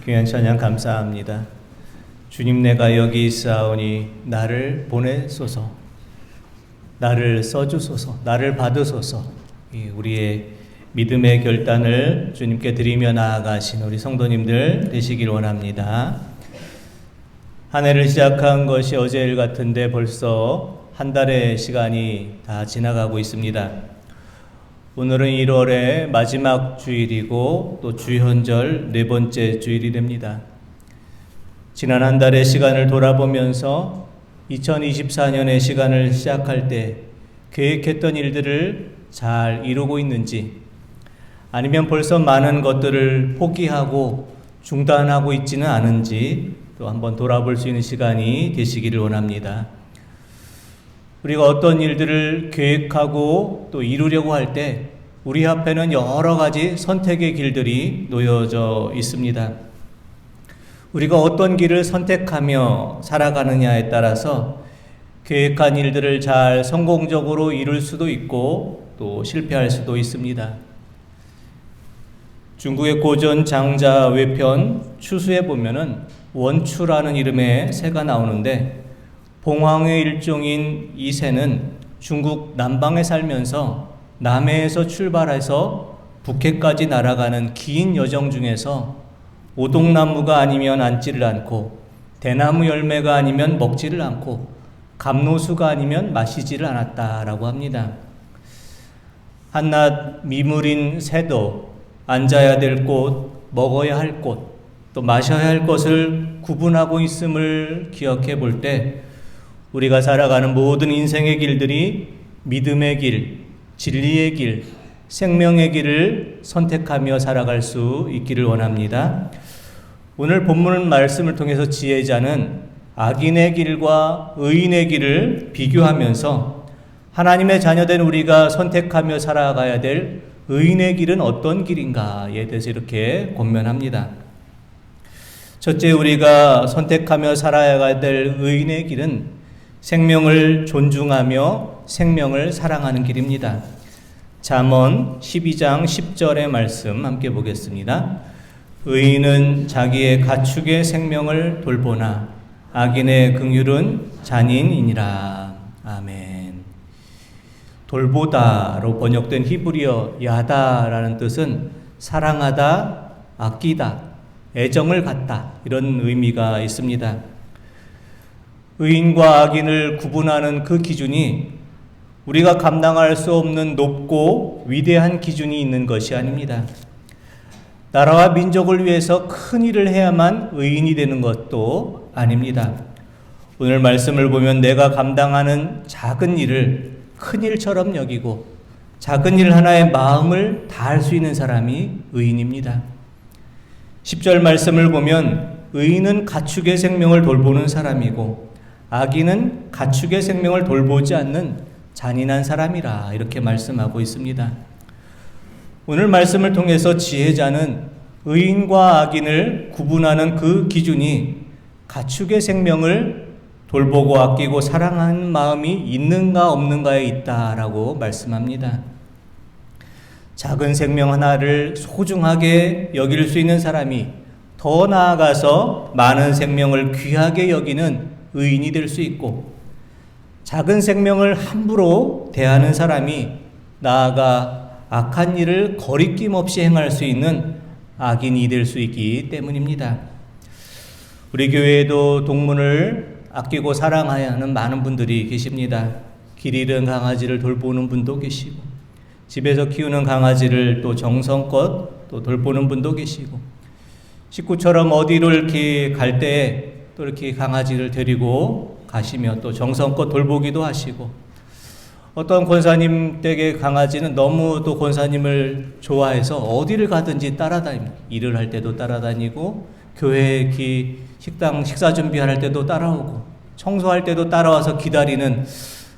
귀한 찬양 감사합니다. 주님, 내가 여기 있사오니 나를 보내소서, 나를 써주소서, 나를 받으소서. 우리의 믿음의 결단을 주님께 드리며 나아가신 우리 성도님들 되시길 원합니다. 한 해를 시작한 것이 어제일 같은데 벌써 한 달의 시간이 다 지나가고 있습니다. 오늘은 1월의 마지막 주일이고 또 주현절 네 번째 주일이 됩니다. 지난 한 달의 시간을 돌아보면서 2024년의 시간을 시작할 때 계획했던 일들을 잘 이루고 있는지, 아니면 벌써 많은 것들을 포기하고 중단하고 있지는 않은지 또 한번 돌아볼 수 있는 시간이 되시기를 원합니다. 우리가 어떤 일들을 계획하고 또 이루려고 할 때 우리 앞에는 여러 가지 선택의 길들이 놓여져 있습니다. 우리가 어떤 길을 선택하며 살아가느냐에 따라서 계획한 일들을 잘 성공적으로 이룰 수도 있고 또 실패할 수도 있습니다. 중국의 고전 장자 외편 추수에 보면은 원추라는 이름의 새가 나오는데, 봉황의 일종인 이 새는 중국 남방에 살면서 남해에서 출발해서 북해까지 날아가는 긴 여정 중에서 오동나무가 아니면 앉지를 않고, 대나무 열매가 아니면 먹지를 않고, 감로수가 아니면 마시지를 않았다라고 합니다. 한낱 미물인 새도 앉아야 될 곳, 먹어야 할 곳, 또 마셔야 할 것을 구분하고 있음을 기억해 볼 때 우리가 살아가는 모든 인생의 길들이 믿음의 길, 진리의 길, 생명의 길을 선택하며 살아갈 수 있기를 원합니다. 오늘 본문 말씀을 통해서 지혜자는 악인의 길과 의인의 길을 비교하면서 하나님의 자녀된 우리가 선택하며 살아가야 될 의인의 길은 어떤 길인가에 대해서 이렇게 권면합니다. 첫째, 우리가 선택하며 살아야 될 의인의 길은 생명을 존중하며 생명을 사랑하는 길입니다. 잠언 12장 10절의 말씀 함께 보겠습니다. 의인은 자기의 가축의 생명을 돌보나 악인의 긍휼은 잔인이니라. 아멘. 돌보다로 번역된 히브리어 야다라는 뜻은 사랑하다, 아끼다, 애정을 갖다, 이런 의미가 있습니다. 의인과 악인을 구분하는 그 기준이 우리가 감당할 수 없는 높고 위대한 기준이 있는 것이 아닙니다. 나라와 민족을 위해서 큰 일을 해야만 의인이 되는 것도 아닙니다. 오늘 말씀을 보면 내가 감당하는 작은 일을 큰 일처럼 여기고 작은 일 하나에 마음을 다할 수 있는 사람이 의인입니다. 10절 말씀을 보면 의인은 가축의 생명을 돌보는 사람이고 악인은 가축의 생명을 돌보지 않는 잔인한 사람이라, 이렇게 말씀하고 있습니다. 오늘 말씀을 통해서 지혜자는 의인과 악인을 구분하는 그 기준이 가축의 생명을 돌보고 아끼고 사랑하는 마음이 있는가 없는가에 있다라고 말씀합니다. 작은 생명 하나를 소중하게 여길 수 있는 사람이 더 나아가서 많은 생명을 귀하게 여기는 의인이 될 수 있고, 작은 생명을 함부로 대하는 사람이 나아가 악한 일을 거리낌 없이 행할 수 있는 악인이 될 수 있기 때문입니다. 우리 교회에도 동물을 아끼고 사랑해야 하는 많은 분들이 계십니다. 길 잃은 강아지를 돌보는 분도 계시고, 집에서 키우는 강아지를 또 정성껏 또 돌보는 분도 계시고, 식구처럼 어디로 이렇게 갈 때 또 이렇게 강아지를 데리고 가시며 또 정성껏 돌보기도 하시고, 어떤 권사님 댁의 강아지는 너무 또 권사님을 좋아해서 어디를 가든지 따라다닙니다. 일을 할 때도 따라다니고, 교회 식당 식사 준비할 때도 따라오고, 청소할 때도 따라와서 기다리는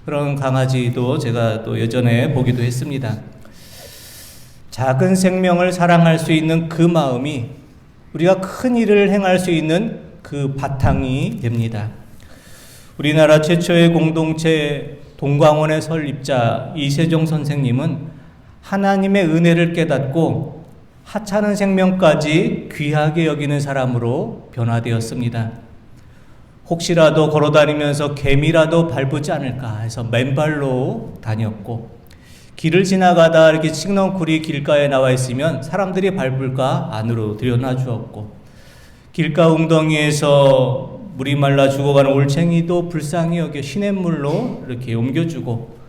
그런 강아지도 제가 또 예전에 보기도 했습니다. 작은 생명을 사랑할 수 있는 그 마음이 우리가 큰 일을 행할 수 있는 그 바탕이 됩니다. 우리나라 최초의 공동체 동광원의 설립자 이세종 선생님은 하나님의 은혜를 깨닫고 하찮은 생명까지 귀하게 여기는 사람으로 변화되었습니다. 혹시라도 걸어다니면서 개미라도 밟지 않을까 해서 맨발로 다녔고, 길을 지나가다 이렇게 칡넝쿨이 길가에 나와 있으면 사람들이 밟을까 안으로 들여놔 주었고, 길가 웅덩이에서 물이 말라 죽어가는 올챙이도 불쌍히 여겨 시냇물로 이렇게 옮겨주고,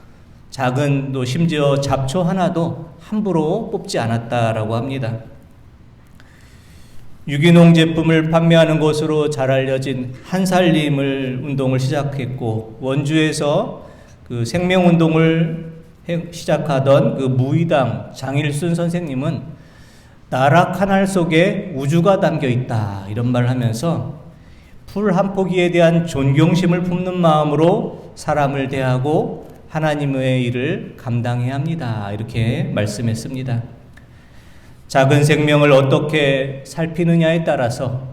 작은 또 심지어 잡초 하나도 함부로 뽑지 않았다라고 합니다. 유기농 제품을 판매하는 곳으로 잘 알려진 한살림을 운동을 시작했고, 원주에서 그 생명운동을 시작하던 그 무의당 장일순 선생님은 나락 하늘 속에 우주가 담겨 있다 이런 말을 하면서 풀 한 포기에 대한 존경심을 품는 마음으로 사람을 대하고 하나님의 일을 감당해야 합니다. 이렇게 말씀했습니다. 작은 생명을 어떻게 살피느냐에 따라서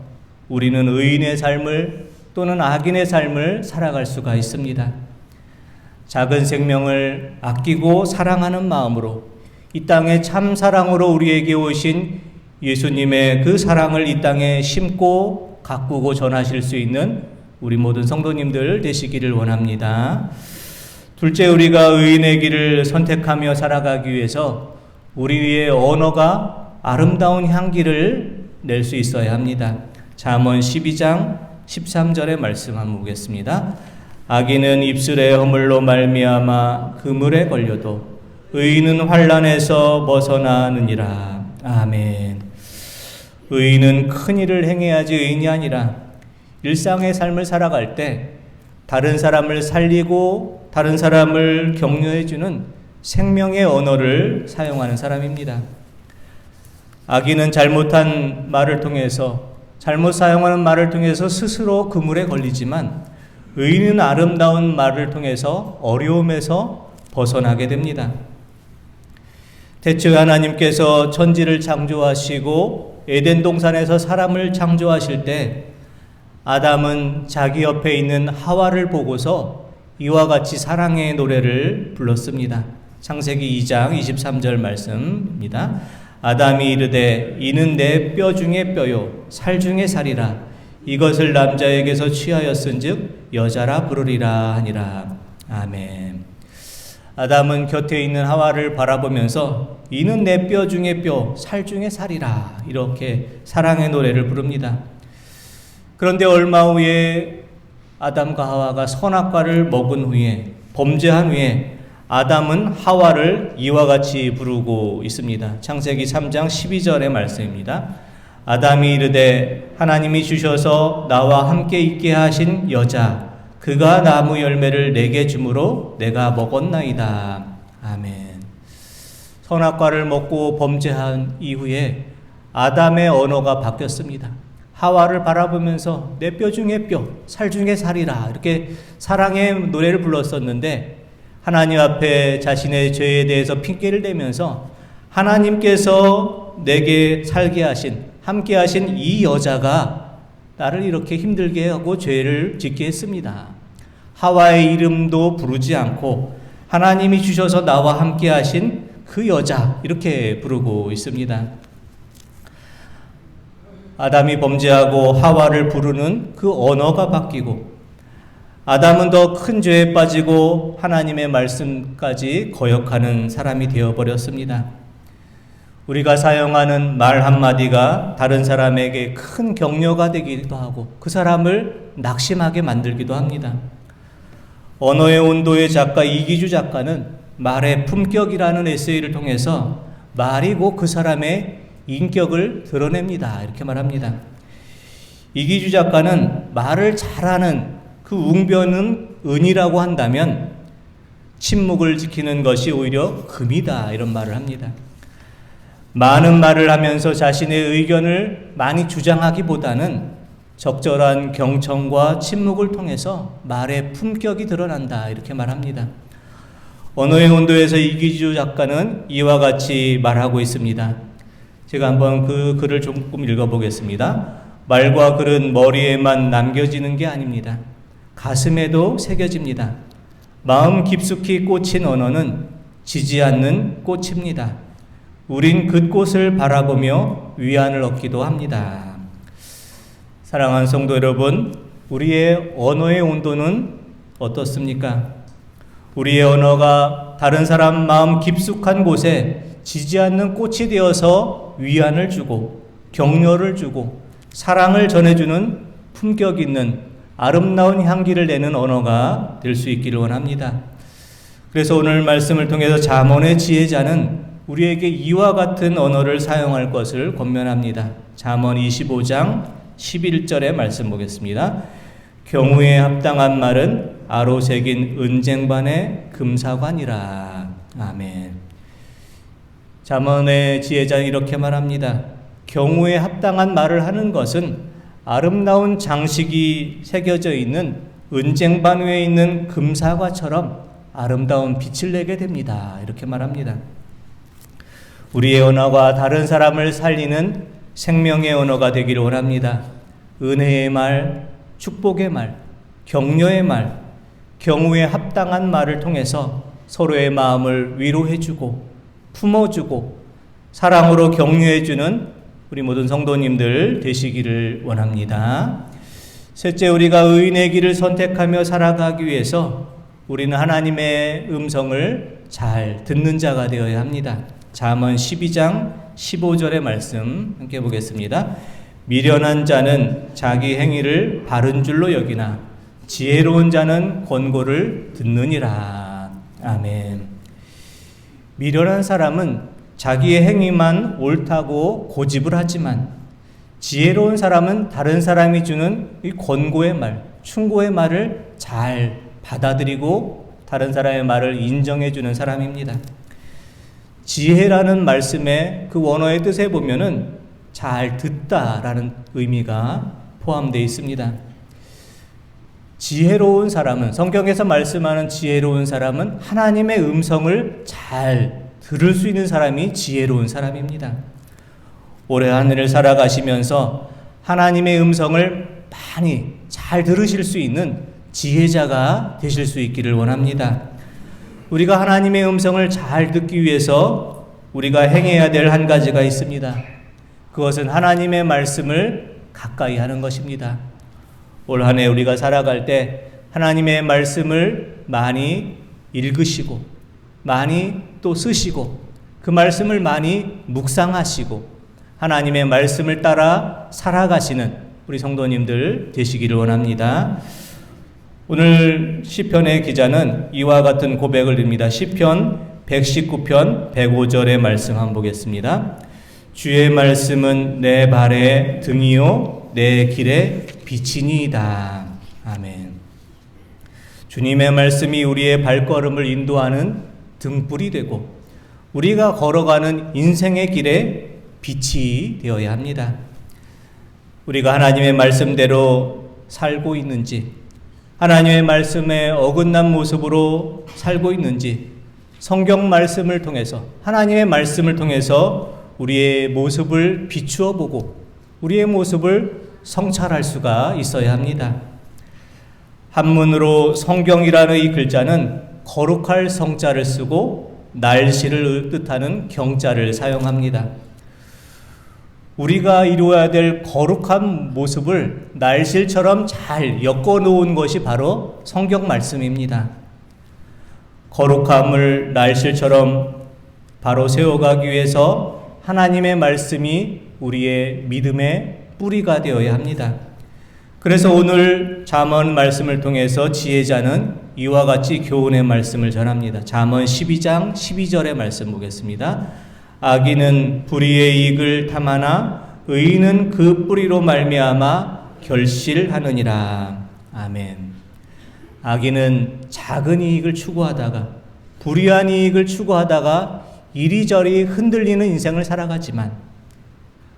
우리는 의인의 삶을 또는 악인의 삶을 살아갈 수가 있습니다. 작은 생명을 아끼고 사랑하는 마음으로 이 땅에 참 사랑으로 우리에게 오신 예수님의 그 사랑을 이 땅에 심고 가꾸고 전하실 수 있는 우리 모든 성도님들 되시기를 원합니다. 둘째, 우리가 의인의 길을 선택하며 살아가기 위해서 우리의 언어가 아름다운 향기를 낼 수 있어야 합니다. 잠언 12장 13절의 말씀 한번 보겠습니다. 악인은 입술의 허물로 말미암아 그물에 걸려도 의인은 환난에서 벗어나느니라. 아멘. 의인은 큰 일을 행해야지 의인이 아니라 일상의 삶을 살아갈 때 다른 사람을 살리고 다른 사람을 격려해주는 생명의 언어를 사용하는 사람입니다. 악인은 잘못한 말을 통해서, 잘못 사용하는 말을 통해서 스스로 그물에 걸리지만, 의인은 아름다운 말을 통해서 어려움에서 벗어나게 됩니다. 태초에 하나님께서 천지를 창조하시고 에덴 동산에서 사람을 창조하실 때 아담은 자기 옆에 있는 하와를 보고서 이와 같이 사랑의 노래를 불렀습니다. 창세기 2장 23절 말씀입니다. 아담이 이르되 이는 내 뼈 중에 뼈요 살 중에 살이라. 이것을 남자에게서 취하였은즉 여자라 부르리라 하니라. 아멘. 아담은 곁에 있는 하와를 바라보면서 이는 내 뼈 중에 뼈, 살 중에 살이라. 이렇게 사랑의 노래를 부릅니다. 그런데 얼마 후에 아담과 하와가 선악과를 먹은 후에, 범죄한 후에 아담은 하와를 이와 같이 부르고 있습니다. 창세기 3장 12절의 말씀입니다. 아담이 이르되 하나님이 주셔서 나와 함께 있게 하신 여자 그가 나무 열매를 내게 주므로 내가 먹었나이다. 아멘. 선악과를 먹고 범죄한 이후에 아담의 언어가 바뀌었습니다. 하와를 바라보면서 내 뼈 중에 뼈, 살 중에 살이라 이렇게 사랑의 노래를 불렀었는데, 하나님 앞에 자신의 죄에 대해서 핑계를 대면서 하나님께서 내게 살게 하신, 함께 하신 이 여자가 나를 이렇게 힘들게 하고 죄를 짓게 했습니다. 하와의 이름도 부르지 않고 하나님이 주셔서 나와 함께 하신 그 여자 이렇게 부르고 있습니다. 아담이 범죄하고 하와를 부르는 그 언어가 바뀌고, 아담은 더 큰 죄에 빠지고 하나님의 말씀까지 거역하는 사람이 되어버렸습니다. 우리가 사용하는 말 한마디가 다른 사람에게 큰 격려가 되기도 하고 그 사람을 낙심하게 만들기도 합니다. 언어의 온도의 작가 이기주 작가는 말의 품격이라는 에세이를 통해서 말이 곧 그 사람의 인격을 드러냅니다. 이렇게 말합니다. 이기주 작가는 말을 잘하는 그 웅변은 은이라고 한다면 침묵을 지키는 것이 오히려 금이다. 이런 말을 합니다. 많은 말을 하면서 자신의 의견을 많이 주장하기보다는 적절한 경청과 침묵을 통해서 말의 품격이 드러난다. 이렇게 말합니다. 언어의 온도에서 이기주 작가는 이와 같이 말하고 있습니다. 제가 한번 그 글을 조금 읽어보겠습니다. 말과 글은 머리에만 남겨지는 게 아닙니다. 가슴에도 새겨집니다. 마음 깊숙이 꽂힌 언어는 지지 않는 꽃입니다. 우린 그곳을 바라보며 위안을 얻기도 합니다. 사랑하는 성도 여러분, 우리의 언어의 온도는 어떻습니까? 우리의 언어가 다른 사람 마음 깊숙한 곳에 지지 않는 꽃이 되어서 위안을 주고 격려를 주고 사랑을 전해주는 품격 있는 아름다운 향기를 내는 언어가 될 수 있기를 원합니다. 그래서 오늘 말씀을 통해서 잠언의 지혜자는 우리에게 이와 같은 언어를 사용할 것을 권면합니다. 잠언 25장 11절의 말씀 보겠습니다. 경우에 합당한 말은 아로 새긴 은쟁반의 금사관이라. 아멘. 잠언의 지혜자는 이렇게 말합니다. 경우에 합당한 말을 하는 것은 아름다운 장식이 새겨져 있는 은쟁반 위에 있는 금사과처럼 아름다운 빛을 내게 됩니다. 이렇게 말합니다. 우리의 언어가 다른 사람을 살리는 생명의 언어가 되기를 원합니다. 은혜의 말, 축복의 말, 격려의 말, 경우에 합당한 말을 통해서 서로의 마음을 위로해주고 품어주고 사랑으로 격려해주는 우리 모든 성도님들 되시기를 원합니다. 셋째, 우리가 의인의 길을 선택하며 살아가기 위해서 우리는 하나님의 음성을 잘 듣는 자가 되어야 합니다. 잠언 12장 15절의 말씀 함께 보겠습니다. 미련한 자는 자기 행위를 바른 줄로 여기나 지혜로운 자는 권고를 듣느니라. 아멘. 미련한 사람은 자기의 행위만 옳다고 고집을 하지만 지혜로운 사람은 다른 사람이 주는 이 권고의 말, 충고의 말을 잘 받아들이고 다른 사람의 말을 인정해 주는 사람입니다. 지혜라는 말씀의 그 원어의 뜻에 보면은 잘 듣다라는 의미가 포함되어 있습니다. 지혜로운 사람은, 성경에서 말씀하는 지혜로운 사람은 하나님의 음성을 잘 들을 수 있는 사람이 지혜로운 사람입니다. 올해 한 해를 살아가시면서 하나님의 음성을 많이 잘 들으실 수 있는 지혜자가 되실 수 있기를 원합니다. 우리가 하나님의 음성을 잘 듣기 위해서 우리가 행해야 될 한 가지가 있습니다. 그것은 하나님의 말씀을 가까이 하는 것입니다. 올 한 해 우리가 살아갈 때 하나님의 말씀을 많이 읽으시고 많이 또 쓰시고 그 말씀을 많이 묵상하시고 하나님의 말씀을 따라 살아가시는 우리 성도님들 되시기를 원합니다. 오늘 시편의 기자는 이와 같은 고백을 드립니다. 시편 119편 105절의 말씀 한번 보겠습니다. 주의 말씀은 내 발의 등이요 내 길의 빛이니이다. 아멘. 주님의 말씀이 우리의 발걸음을 인도하는 등불이 되고 우리가 걸어가는 인생의 길에 빛이 되어야 합니다. 우리가 하나님의 말씀대로 살고 있는지, 하나님의 말씀에 어긋난 모습으로 살고 있는지 성경 말씀을 통해서, 하나님의 말씀을 통해서 우리의 모습을 비추어 보고 우리의 모습을 성찰할 수가 있어야 합니다. 한문으로 성경이라는 이 글자는 거룩할 성자를 쓰고 날씨를 뜻하는 경자를 사용합니다. 우리가 이루어야 될 거룩한 모습을 날실처럼 잘 엮어 놓은 것이 바로 성경 말씀입니다. 거룩함을 날실처럼 바로 세워가기 위해서 하나님의 말씀이 우리의 믿음의 뿌리가 되어야 합니다. 그래서 오늘 잠언 말씀을 통해서 지혜자는 이와 같이 교훈의 말씀을 전합니다. 잠언 12장 12절의 말씀 보겠습니다. 악인은 불의의 이익을 탐하나 의인은 그 뿌리로 말미암아 결실하느니라. 아멘. 악인은 작은 이익을 추구하다가 불의한 이익을 추구하다가 이리저리 흔들리는 인생을 살아가지만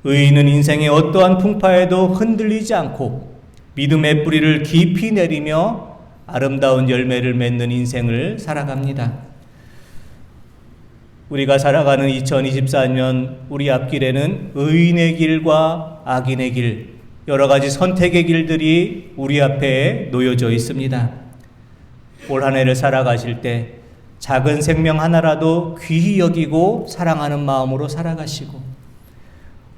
의인은 인생의 어떠한 풍파에도 흔들리지 않고 믿음의 뿌리를 깊이 내리며 아름다운 열매를 맺는 인생을 살아갑니다. 우리가 살아가는 2024년 우리 앞길에는 의인의 길과 악인의 길, 여러 가지 선택의 길들이 우리 앞에 놓여져 있습니다. 올 한 해를 살아가실 때 작은 생명 하나라도 귀히 여기고 사랑하는 마음으로 살아가시고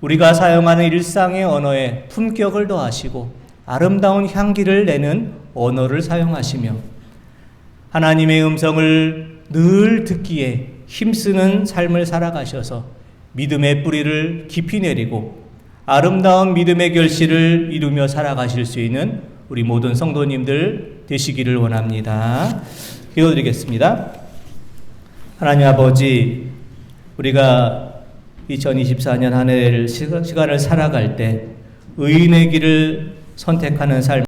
우리가 사용하는 일상의 언어에 품격을 더하시고 아름다운 향기를 내는 언어를 사용하시며 하나님의 음성을 늘 듣기에 힘쓰는 삶을 살아가셔서 믿음의 뿌리를 깊이 내리고 아름다운 믿음의 결실을 이루며 살아가실 수 있는 우리 모든 성도님들 되시기를 원합니다. 기도드리겠습니다. 하나님 아버지, 우리가 2024년 한 해를 시간을 살아갈 때 의인의 길을 선택하는 삶